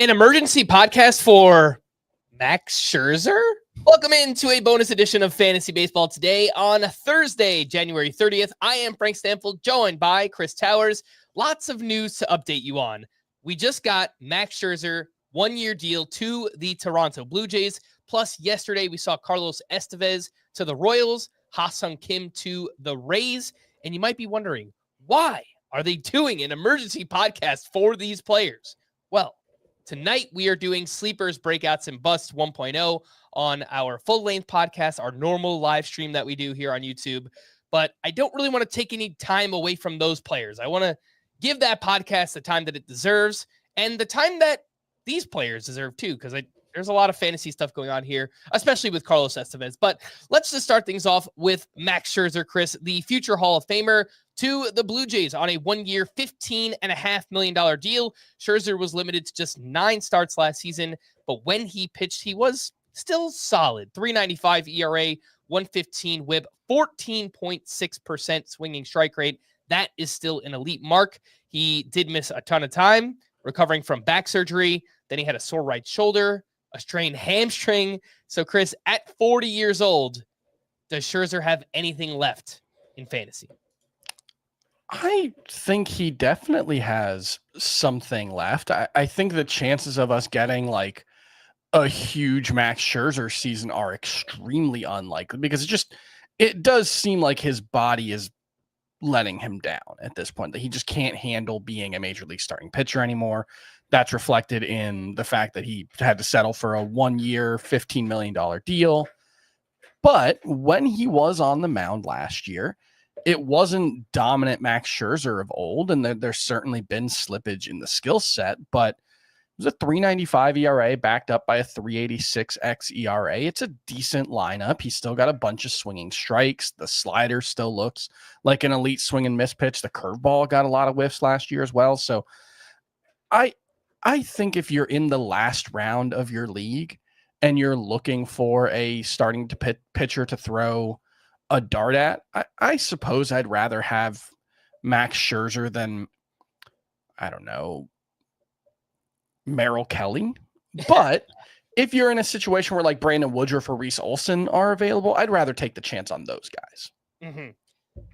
An emergency podcast for Max Scherzer? Welcome into a bonus edition of Fantasy Baseball today on Thursday, January 30th. I am Frank Stampfl, joined by Chris Towers. Lots of news to update you on. We just got Max Scherzer, one-year deal to the Toronto Blue Jays. Plus, yesterday we saw Carlos Estevez to the Royals, Ha-seong Kim to the Rays. And you might be wondering, why are they doing an emergency podcast for these players? Well, tonight, we are doing Sleepers, Breakouts, and Busts 1.0 on our full-length podcast, our normal live stream that we do here on YouTube. But I don't really want to take any time away from those players. I want to give that podcast the time that it deserves and the time that these players deserve too, because there's a lot of fantasy stuff going on here, especially with Carlos Estevez. But let's just start things off with Max Scherzer, Chris, the future Hall of Famer, to the Blue Jays on a one-year, $15.5 million deal. Scherzer was limited to just 9 starts last season, but when he pitched, he was still solid. 3.95 ERA, 115 WHIP, 14.6% swinging strike rate. That is still an elite mark. He did miss a ton of time recovering from back surgery. Then he had a sore right shoulder, a strained hamstring. So, Chris, at 40 years old, does Scherzer have anything left in fantasy? I think he definitely has something left. I think the chances of us getting like a huge Max Scherzer season are extremely unlikely because it does seem like his body is letting him down at this point, that he just can't handle being a major league starting pitcher anymore. That's reflected in the fact that he had to settle for a 1-year, $15 million deal. But when he was on the mound last year, it wasn't dominant Max Scherzer of old, and there's certainly been slippage in the skill set, but it was a 3.95 ERA backed up by a 3.86 xERA. It's a decent lineup. He's still got a bunch of swinging strikes. The slider still looks like an elite swing and miss pitch. The curveball got a lot of whiffs last year as well. So I think if you're in the last round of your league and you're looking for a starting to pitcher to throw a dart at, I suppose I'd rather have Max Scherzer than, I don't know, Merrill Kelly. But if you're in a situation where like Brandon Woodruff or Reese Olson are available, I'd rather take the chance on those guys. Mm-hmm.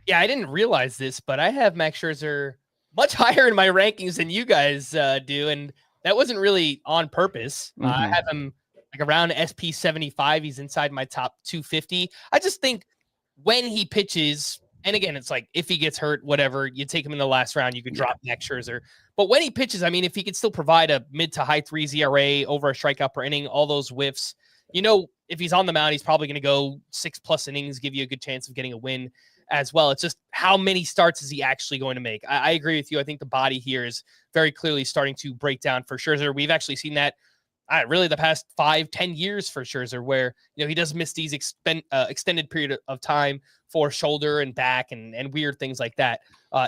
Yeah, I didn't realize this, but I have Max Scherzer much higher in my rankings than you guys do, and that wasn't really on purpose. Mm-hmm. I have him like around SP 75. He's inside my top 250. I just think when he pitches, and again, it's like if he gets hurt, whatever, you take him in the last round, you can drop Max Scherzer. But when he pitches, I mean, if he could still provide a mid to high 3s ERA, over a strikeout per inning, all those whiffs, if he's on the mound, he's probably going to go 6+ innings, give you a good chance of getting a win as well. It's just how many starts is he actually going to make? I agree with you. I think the body here is very clearly starting to break down for Scherzer. We've actually seen that really the past 5-10 years for Scherzer, where he does miss these extended period of time for shoulder and back and weird things like that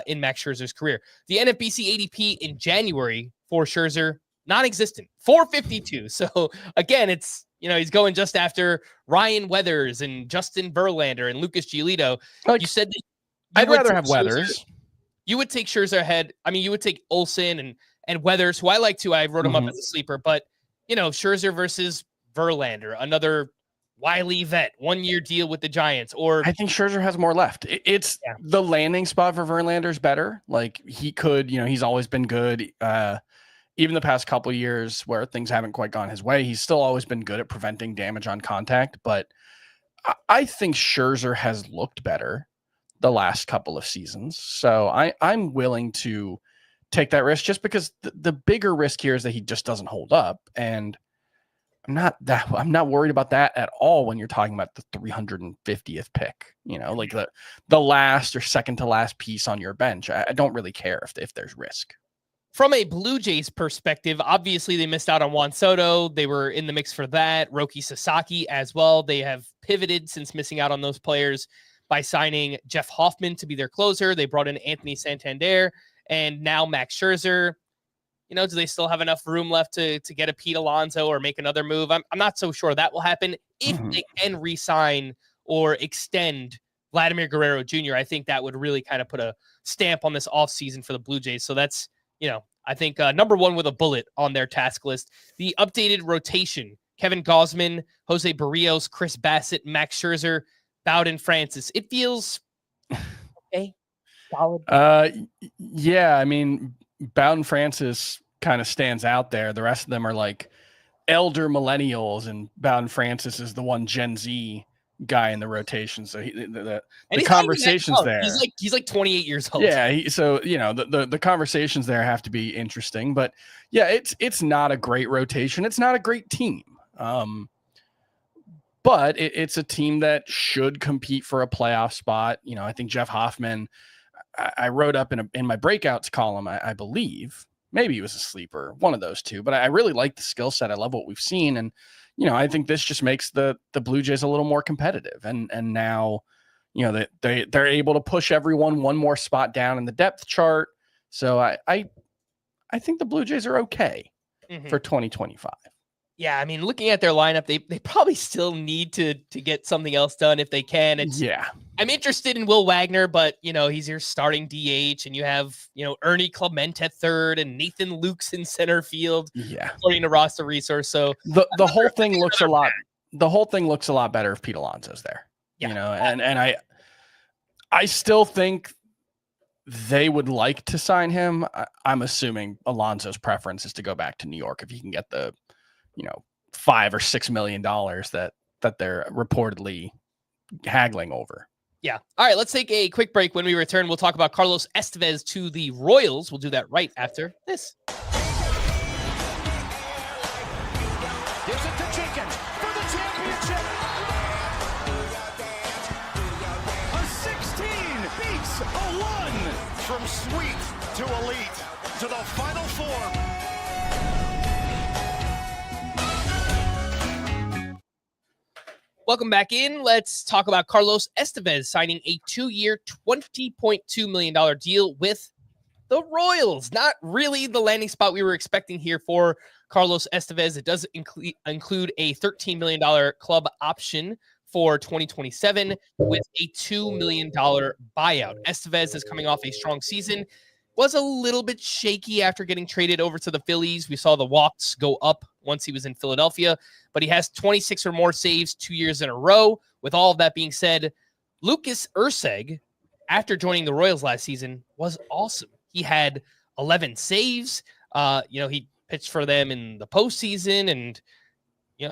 in Max Scherzer's career. The NFBC ADP in January for Scherzer, non-existent, 452. So again, it's he's going just after Ryan Weathers and Justin Verlander and Lucas Giolito. Like, you said that I'd rather have Weathers. You would take Scherzer ahead. I mean, you would take Olson and Weathers, who I like too. I wrote him up as a sleeper, but Scherzer versus Verlander, another wily vet, 1-year deal with the Giants. Or I think Scherzer has more left. It's the landing spot for Verlander's better. Like he could, he's always been good. Even the past couple of years where things haven't quite gone his way, he's still always been good at preventing damage on contact. But I think Scherzer has looked better the last couple of seasons. So I'm willing to take that risk just because the bigger risk here is that he just doesn't hold up. And I'm not worried about that at all when you're talking about the 350th pick, like the last or second to last piece on your bench. I don't really care if there's risk. From a Blue Jays perspective, obviously they missed out on Juan Soto. They were in the mix for that. Roki Sasaki as well. They have pivoted since missing out on those players by signing Jeff Hoffman to be their closer. They brought in Anthony Santander and now Max Scherzer. Do they still have enough room left to get a Pete Alonso or make another move? I'm not so sure that will happen. If they can re-sign or extend Vladimir Guerrero Jr., I think that would really kind of put a stamp on this offseason for the Blue Jays. So that's, I think number one with a bullet on their task list. The updated rotation: Kevin Gausman, Jose Barrios, Chris Bassett, Max Scherzer, Bowden Francis. It feels okay, solid. Yeah, I mean, Bowden Francis kind of stands out there. The rest of them are like elder millennials, and Bowden Francis is the one Gen Z guy in the rotation. So the conversations there. He's like 28 years old. Yeah, so the conversations there have to be interesting. But yeah, it's not a great rotation. It's not a great team. But it's a team that should compete for a playoff spot. I think Jeff Hoffman, I wrote up in my breakouts column, I believe, maybe he was a sleeper, one of those two, but I really like the skill set. I love what we've seen. And, I think this just makes the Blue Jays a little more competitive. And now, they're able to push everyone one more spot down in the depth chart. So I think the Blue Jays are okay for 2025. Yeah, I mean, looking at their lineup, they probably still need to get something else done if they can. I'm interested in Will Wagner, but he's your starting DH, and you have Ernie Clement at third and Nathan Lukes in center field. Yeah, according to roster resource. So the whole thing looks a lot. The whole thing looks a lot better if Pete Alonso's there. Yeah. And I still think they would like to sign him. I'm assuming Alonso's preference is to go back to New York if he can get the $5 or $6 million that they're reportedly haggling over. Yeah. All right. Let's take a quick break. When we return, we'll talk about Carlos Estevez to the Royals. We'll do that right after this. Gives it to Jenkins for the championship. A 16 beats a 1. From sweet to elite to the Final Four. Welcome back in. Let's talk about Carlos Estevez signing a 2-year, $20.2 million deal with the Royals. Not really the landing spot we were expecting here for Carlos Estevez. It does include a $13 million club option for 2027 with a $2 million buyout. Estevez is coming off a strong season. Was a little bit shaky after getting traded over to the Phillies. We saw the walks go up once he was in Philadelphia, but he has 26 or more saves 2 years in a row. With all of that being said, Lucas Erceg, after joining the Royals last season, was awesome. He had 11 saves. He pitched for them in the postseason, and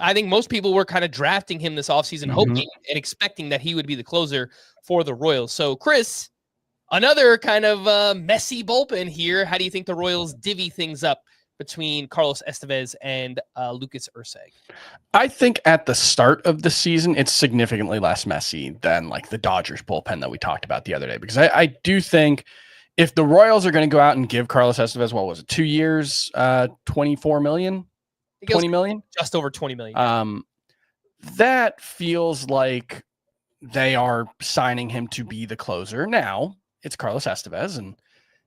I think most people were kind of drafting him this offseason, hoping and expecting that he would be the closer for the Royals. So, Chris, another kind of messy bullpen here. How do you think the Royals divvy things up between Carlos Estevez and Lucas Erceg? I think at the start of the season, it's significantly less messy than like the Dodgers bullpen that we talked about the other day, because I do think if the Royals are going to go out and give Carlos Estevez, what was it, 2 years, 24 million, 20 million, just over 20 million. That feels like they are signing him to be the closer. Now it's Carlos Estevez, and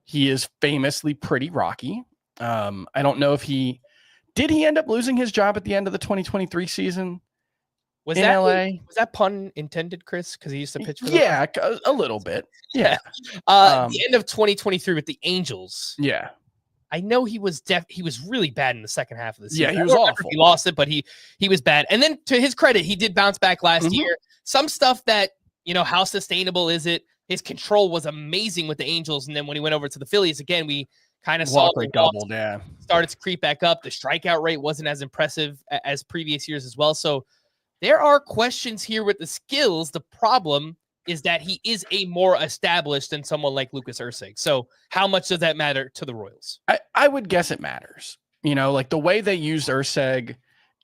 he is famously pretty rocky. I don't know if he end up losing his job at the end of the 2023 season in LA. Was that pun intended, Chris? Because he used to pitch for a little bit. Yeah. The end of 2023 with the Angels. Yeah. I know he was really bad in the second half of the season. Yeah, he was awful. He lost it, but he was bad. And then to his credit, he did bounce back last year. Some stuff that, how sustainable is it? His control was amazing with the Angels. And then when he went over to the Phillies, again, we kind of saw the doubled, yeah. Started to creep back up. The strikeout rate wasn't as impressive as previous years as well. So there are questions here with the skills. The problem is that he is a more established than someone like Lucas Erceg. So how much does that matter to the Royals? I would guess it matters. Like the way they used Erceg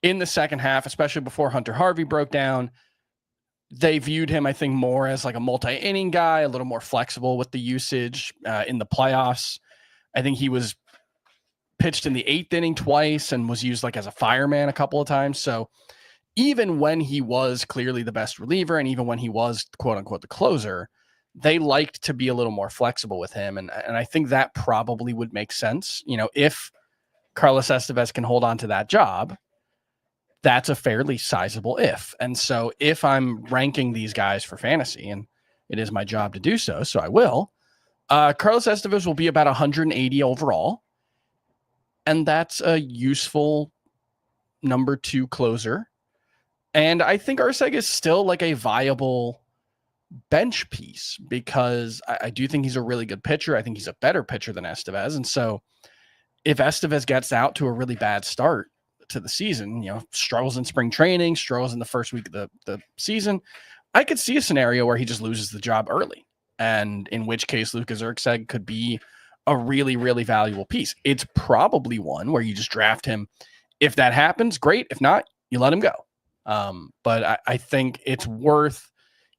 in the second half, especially before Hunter Harvey broke down, they viewed him, I think, more as like a multi-inning guy, a little more flexible with the usage in the playoffs. I think he was pitched in the 8th inning twice and was used like as a fireman a couple of times. So even when he was clearly the best reliever, and even when he was quote unquote the closer, they liked to be a little more flexible with him. And I think that probably would make sense. If Carlos Estevez can hold on to that job, that's a fairly sizable if. And so if I'm ranking these guys for fantasy, and it is my job to do so, so I will, Carlos Estevez will be about 180 overall. and that's a useful number 2 closer. And I think Urseg is still like a viable bench piece because I do think he's a really good pitcher. I think he's a better pitcher than Estevez. And so if Estevez gets out to a really bad start to the season, struggles in spring training, struggles in the first week of the season, I could see a scenario where he just loses the job early. And in which case Lucas Urseg could be a really, really valuable piece. It's probably one where you just draft him. If that happens, great. If not, you let him go. But I think it's worth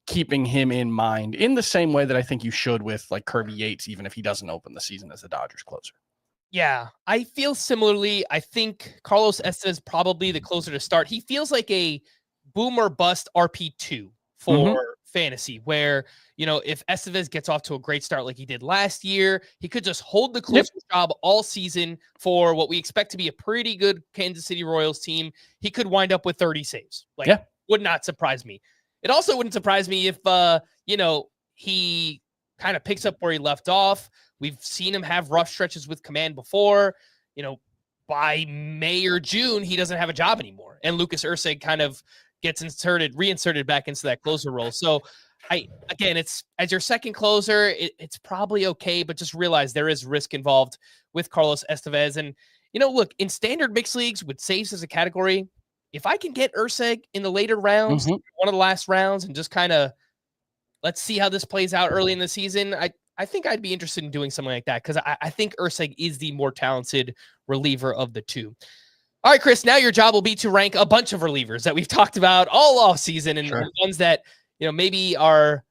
keeping him in mind in the same way that I think you should with like Kirby Yates, even if he doesn't open the season as the Dodgers closer. Yeah, I feel similarly. I think Carlos Estevez probably the closer to start. He feels like a boom or bust RP2 for fantasy, where, if Estevez gets off to a great start like he did last year, he could just hold the closer job all season for what we expect to be a pretty good Kansas City Royals team. He could wind up with 30 saves. Would not surprise me. It also wouldn't surprise me if, he kind of picks up where he left off. We've seen him have rough stretches with command before. By May or June, he doesn't have a job anymore. And Lucas Ursig kind of gets reinserted back into that closer role. So it's as your second closer, it's probably okay, but just realize there is risk involved with Carlos Estevez. And, look, in standard mixed leagues with saves as a category, if I can get Ursig in the later rounds, one of the last rounds, and just kind of let's see how this plays out early in the season, I think I'd be interested in doing something like that because I think Ursig is the more talented reliever of the two. All right, Chris, now your job will be to rank a bunch of relievers that we've talked about all off season and ones that, maybe are,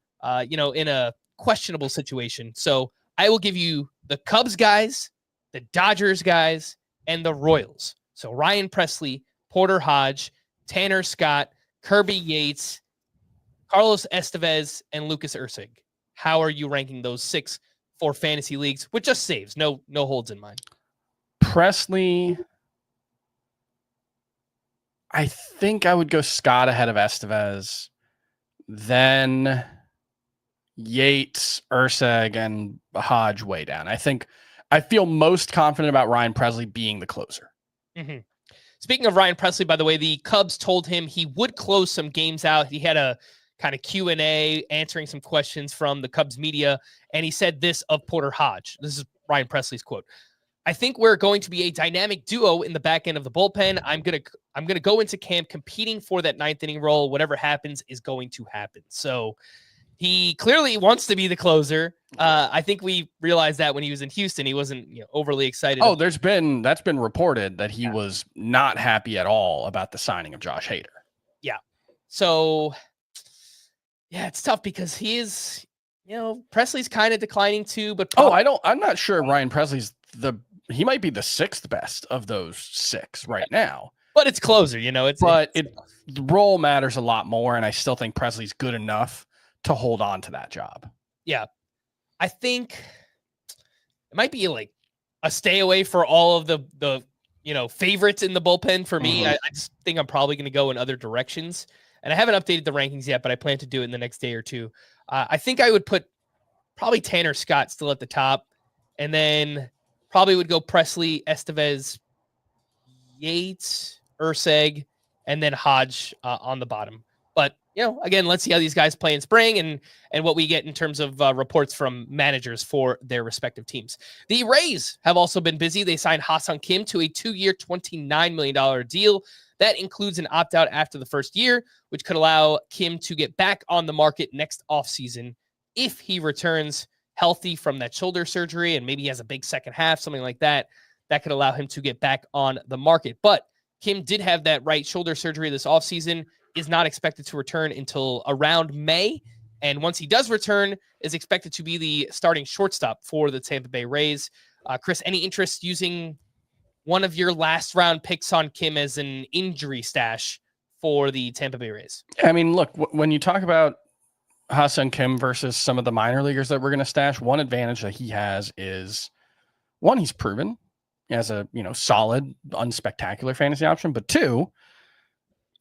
in a questionable situation. So I will give you the Cubs guys, the Dodgers guys, and the Royals. So Ryan Pressly, Porter Hodge, Tanner Scott, Kirby Yates, Carlos Estevez, and Lucas Ursig. How are you ranking those 6 for fantasy leagues with just saves? No holds in mind. Pressly, I think I would go Scott ahead of Estevez, then Yates, Ursig, and Hodge way down. I feel most confident about Ryan Pressly being the closer. Mm-hmm. Speaking of Ryan Pressly, by the way, the Cubs told him he would close some games out. He had a kind of Q&A answering some questions from the Cubs media, and he said this of Porter Hodge. This is Ryan Pressly's quote. I think we're going to be a dynamic duo in the back end of the bullpen. I'm gonna go into camp competing for that 9th inning role. Whatever happens is going to happen. So he clearly wants to be the closer. I think we realized that when he was in Houston, he wasn't overly excited. Oh, that's been reported that he was not happy at all about the signing of Josh Hader. Yeah. So it's tough because he is, Pressly's kind of declining too, but I'm not sure Ryan Pressly's he might be the 6th best of those 6 right now. But it's closer, the role matters a lot more, and I still think Pressly's good enough to hold on to that job. Yeah. I think it might be like a stay away for all of the favorites in the bullpen for me. I just think I'm probably going to go in other directions. And I haven't updated the rankings yet, but I plan to do it in the next day or two. I think I would put probably Tanner Scott still at the top, and then probably would go Pressly, Estevez, Yates, Ursig, and then Hodge on the bottom. But, again, let's see how these guys play in spring and what we get in terms of reports from managers for their respective teams. The Rays have also been busy. They signed Ha-seong Kim to a 2-year, $29 million deal. That includes an opt-out after the first year, which could allow Kim to get back on the market next offseason if he returns healthy from that shoulder surgery and maybe he has a big second half, something like that. That could allow him to get back on the market. But Kim did have that right shoulder surgery this offseason, is not expected to return until around May. And once he does return, is expected to be the starting shortstop for the Tampa Bay Rays. Chris, any interest using one of your last round picks on Kim as an injury stash for the Tampa Bay Rays? I mean, look, when you talk about Ha-seong Kim versus some of the minor leaguers that we're going to stash, one advantage that he has is, one, he's proven as a solid, unspectacular fantasy option, but 2,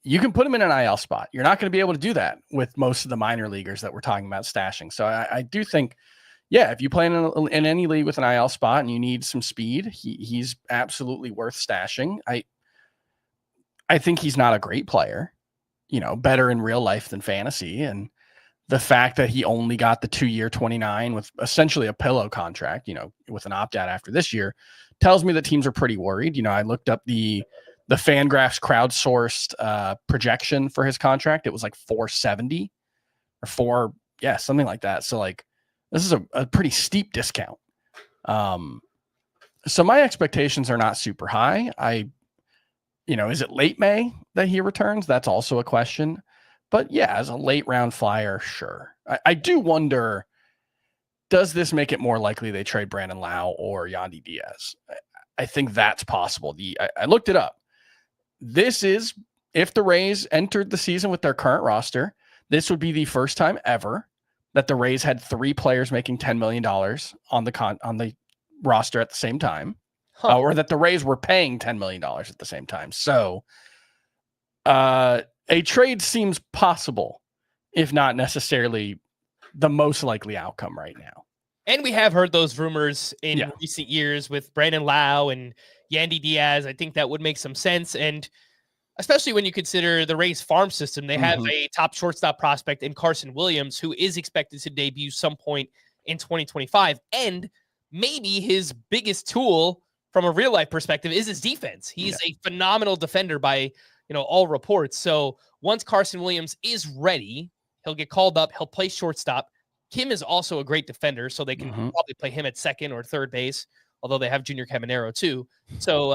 you can put him in an IL spot. You're not going to be able to do that with most of the minor leaguers that we're talking about stashing. So I do think yeah, if you play in any league with an IL spot and you need some speed, he's absolutely worth stashing. I think he's not a great player, better in real life than fantasy. And the fact that he only got the 2-year 29 with essentially a pillow contract, with an opt-out after this year, tells me that teams are pretty worried. I looked up the Fangraphs crowdsourced projection for his contract. It was like 470 or something like that. So like, this is a pretty steep discount. So my expectations are not super high. Is it late May that he returns? That's also a question. But yeah, as a late round flyer, sure. I do wonder, does this make it more likely they trade Brandon Lau or Yandy Diaz? I think that's possible. I looked it up. This is, if the Rays entered the season with their current roster, this would be the first time ever that the Rays had 3 players making $10 million on the roster at the same time, or that the Rays were paying $10 million at the same time. So a trade seems possible, if not necessarily the most likely outcome right now. And we have heard those rumors in recent years with Brandon Lau and Yandy Diaz. I think that would make some sense. And especially when you consider the Rays farm system, they have a top shortstop prospect in Carson Williams, who is expected to debut some point in 2025. And maybe his biggest tool from a real life perspective is his defense. He's a phenomenal defender by, all reports. So once Carson Williams is ready, he'll get called up. He'll play shortstop. Kim is also a great defender, so they can probably play him at second or third base, although they have Junior Caminero too. So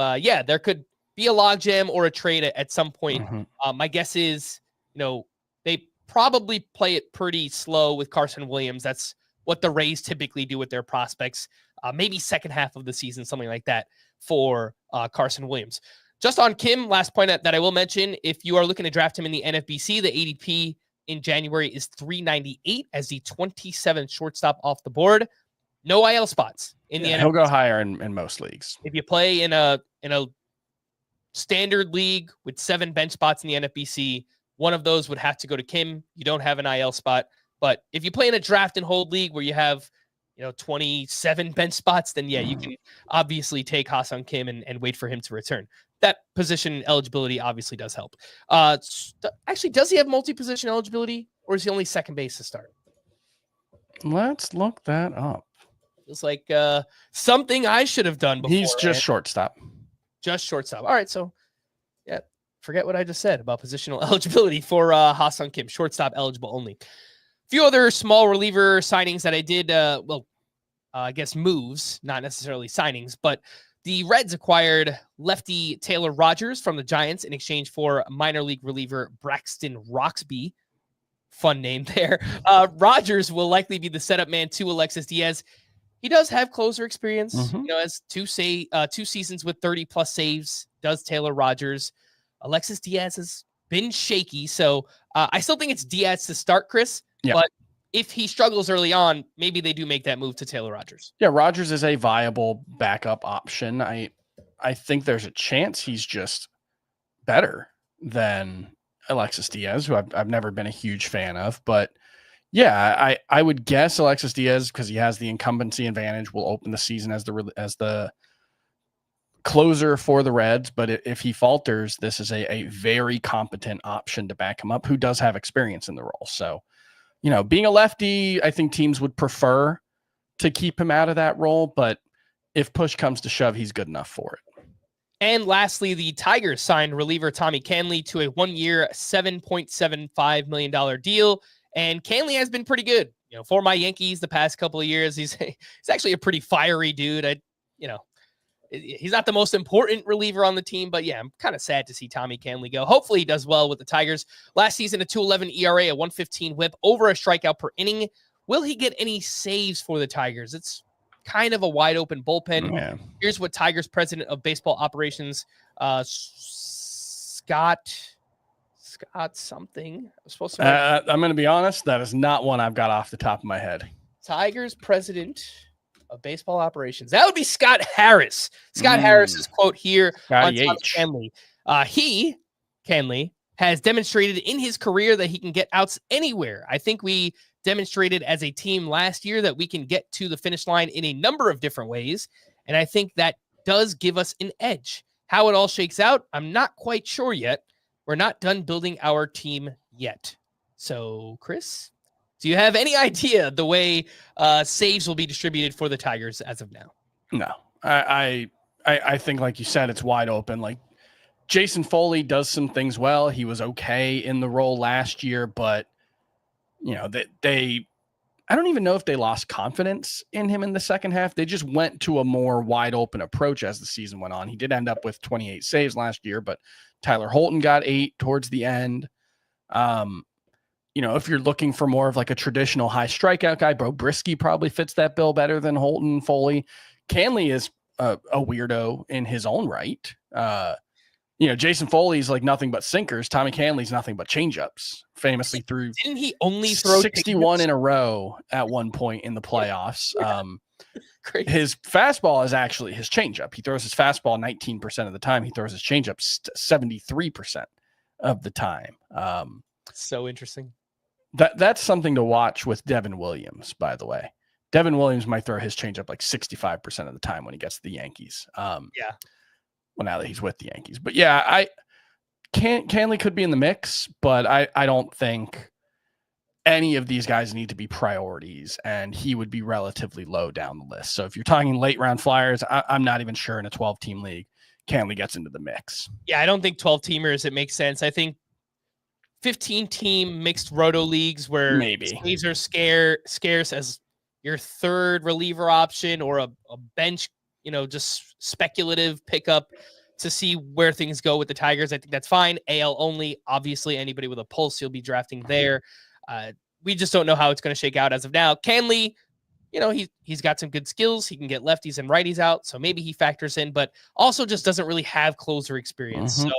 there could be a logjam or a trade at some point. My guess is, they probably play it pretty slow with Carson Williams. That's what the Rays typically do with their prospects. Maybe second half of the season, something like that for Carson Williams. Just on Kim, last point that I will mention, if you are looking to draft him in the NFBC, the ADP in January is 398 as the 27th shortstop off the board. No IL spots in the NFBC. He'll go higher in most leagues. If you play in a standard league with 7 bench spots in the NFBC, one of those would have to go to Kim. You don't have an IL spot. But if you play in a draft and hold league where you have 27 bench spots, then you can obviously take Ha-seong Kim and wait for him to return. That position eligibility obviously does help. Actually, does he have multi-position eligibility, or is he only second base to start? Let's look that up. It's like something I should have done before. He's just shortstop. Just shortstop. All right, so forget what I just said about positional eligibility for Ha-seong Kim. Shortstop eligible only. A few other small reliever signings that I did, I guess moves, not necessarily signings, but the Reds acquired lefty Taylor Rogers from the Giants in exchange for minor league reliever Braxton Roxby. Fun name there. Rogers will likely be the setup man to Alexis Diaz. He does have closer experience, as two seasons with 30+ saves does Taylor Rogers. Alexis Diaz has been shaky, so I still think it's Diaz to start, Chris. Yeah. But if he struggles early on, maybe they do make that move to Taylor Rogers. Yeah, Rogers is a viable backup option. I think there's a chance he's just better than Alexis Diaz, who I've never been a huge fan of. But yeah, I would guess Alexis Diaz, because he has the incumbency advantage, will open the season as the closer for the Reds. But if he falters, this is a very competent option to back him up, who does have experience in the role. So, being a lefty, I think teams would prefer to keep him out of that role. But if push comes to shove, he's good enough for it. And lastly, the Tigers signed reliever Tommy Kahnle to a 1-year, $7.75 million deal. And Kahnle has been pretty good, for my Yankees the past couple of years. He's actually a pretty fiery dude. He's not the most important reliever on the team, but I'm kind of sad to see Tommy Kahnle go. Hopefully he does well with the Tigers. Last season, a 2.11 ERA, a 1.15 whip, over a strikeout per inning. Will he get any saves for the Tigers? It's kind of a wide open bullpen. Yeah. Here's what Tigers president of baseball operations, Scott something. I was supposed to. I'm going to be honest. That is not one I've got off the top of my head. Tigers president of baseball operations. That would be Scott Harris. Scott Harris's quote here on Tommy Kahnle. Kahnle, has demonstrated in his career that he can get outs anywhere. I think we demonstrated as a team last year that we can get to the finish line in a number of different ways. And I think that does give us an edge. How it all shakes out, I'm not quite sure yet. We're not done building our team yet. So, Chris, do you have any idea the way saves will be distributed for the Tigers as of now? No, I think, like you said, it's wide open. Like, Jason Foley does some things well. He was okay in the role last year, but you know, I don't even know if they lost confidence in him in the second half. They just went to a more wide open approach as the season went on. He did end up with 28 saves last year, but Tyler Holton got 8 towards the end. You know, if you're looking for more of like a traditional high strikeout guy, Bro Brisky probably fits that bill better than Holton. Foley. Canley is a weirdo in his own right. You know, Jason Foley's like nothing but sinkers. Tommy Canley's nothing but changeups. Famously threw Didn't he only throw 61 in a row at one point in the playoffs? Crazy. His fastball is actually his changeup. He throws his fastball 19% of the time. He throws his changeup 73% of the time. So interesting. That's something to watch with Devin Williams, by the way. Devin Williams might throw his changeup like 65% of the time when he gets to the Yankees. Yeah. Well, now that he's with the Yankees. But yeah, Canley could be in the mix, but I don't think any of these guys need to be priorities, and he would be relatively low down the list. So if you're talking late round flyers, I'm not even sure in a 12-team league Canley gets into the mix. Yeah, I don't think 12-teamers, it makes sense. I think 15-team mixed roto leagues where maybe saves are scarce as your third reliever option or a bench, you know, just speculative pickup to see where things go with the Tigers. I think that's fine. AL only, obviously anybody with a pulse you'll be drafting there. We just don't know how it's going to shake out as of now. Canley, you know, he's got some good skills. He can get lefties and righties out, so maybe he factors in, but also just doesn't really have closer experience. So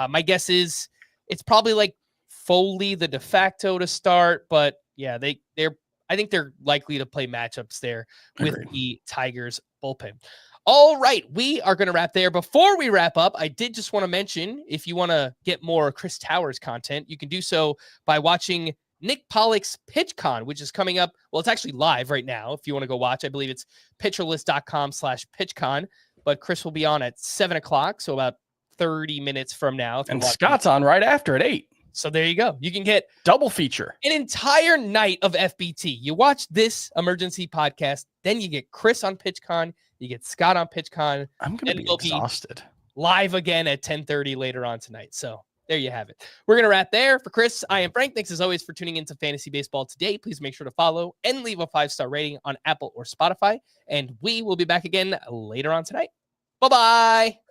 my guess is it's probably like Foley, the de facto to start, but yeah, I think they're likely to play matchups there with the Tigers bullpen. All right, we are going to wrap there. Before we wrap up, I did just want to mention, if you want to get more Chris Towers content, you can do so by watching Nick Pollock's PitchCon, which is coming up. Well, it's actually live right now. If you want to go watch, I believe it's pitcherlist.com/PitchCon, but Chris will be on at 7:00. So about 30 minutes from now. And Scott's on right after at 8. So there you go. You can get double feature, an entire night of FBT. You watch this emergency podcast, then you get Chris on PitchCon, you get Scott on PitchCon. I'm going to be exhausted. Live again at 10:30 later on tonight. So there you have it. We're going to wrap there. For Chris, I am Frank. Thanks as always for tuning into Fantasy Baseball today. Please make sure to follow and leave a 5-star rating on Apple or Spotify. And we will be back again later on tonight. Bye-bye.